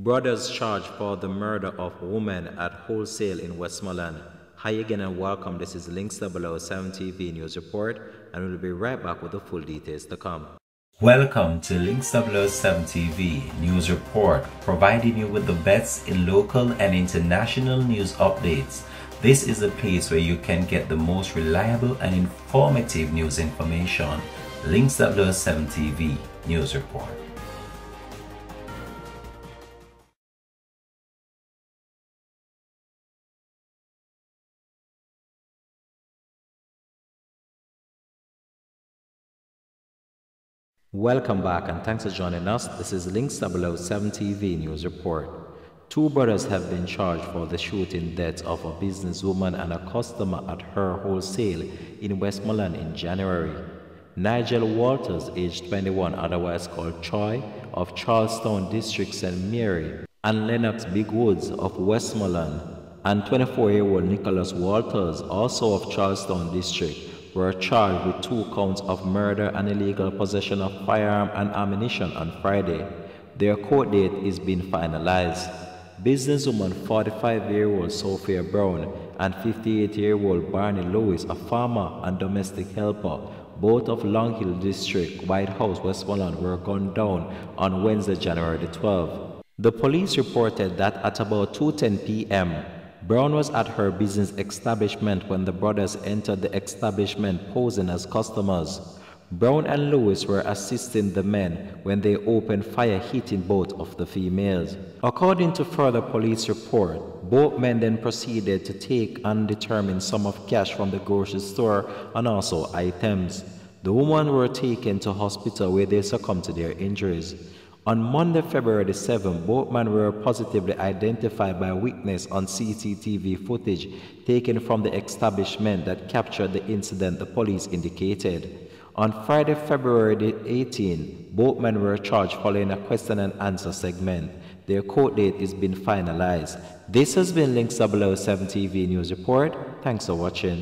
Brothers charged for the murder of woman at wholesale in Westmoreland. Hi again and welcome. This is Links 007 TV News Report, and we'll be right back with the full details to come. Welcome to Links 007 TV News Report, providing you with the best in local and international news updates. This is a place where you can get the most reliable and informative news information. Links 007 TV News Report. Welcome back and thanks for joining us. This is Links 007 TV News Report. Two brothers have been charged for the shooting death of a businesswoman and a customer at her wholesale in Westmoreland in January. Nigel Walters, aged 21, otherwise called Choi, of Charlestown District, St. Mary, and Lennox Big Woods of Westmoreland, and 24-year-old Nicholas Walters, also of Charlestown District, were charged with 2 counts of murder and illegal possession of firearm and ammunition on Friday. Their court date is being finalized. Businesswoman 45-year-old Sophia Brown and 58-year-old Barney Lewis, a farmer and domestic helper, both of Long Hill District, White House, Westmoreland, were gunned down on Wednesday, January the 12th. The police reported that at about 2:10 p.m., Brown was at her business establishment when the brothers entered the establishment posing as customers. Brown and Lewis were assisting the men when they opened fire, hitting both of the females. According to further police report, both men then proceeded to take undetermined sum of cash from the grocery store and also items. The women were taken to hospital where they succumbed to their injuries. On Monday, February the 7th, both men were positively identified by a witness on CCTV footage taken from the establishment that captured the incident, the police indicated. On Friday, February the 18th, both men were charged following a question and answer segment. Their court date is being finalized. This has been Links 007 TV News Report. Thanks for watching.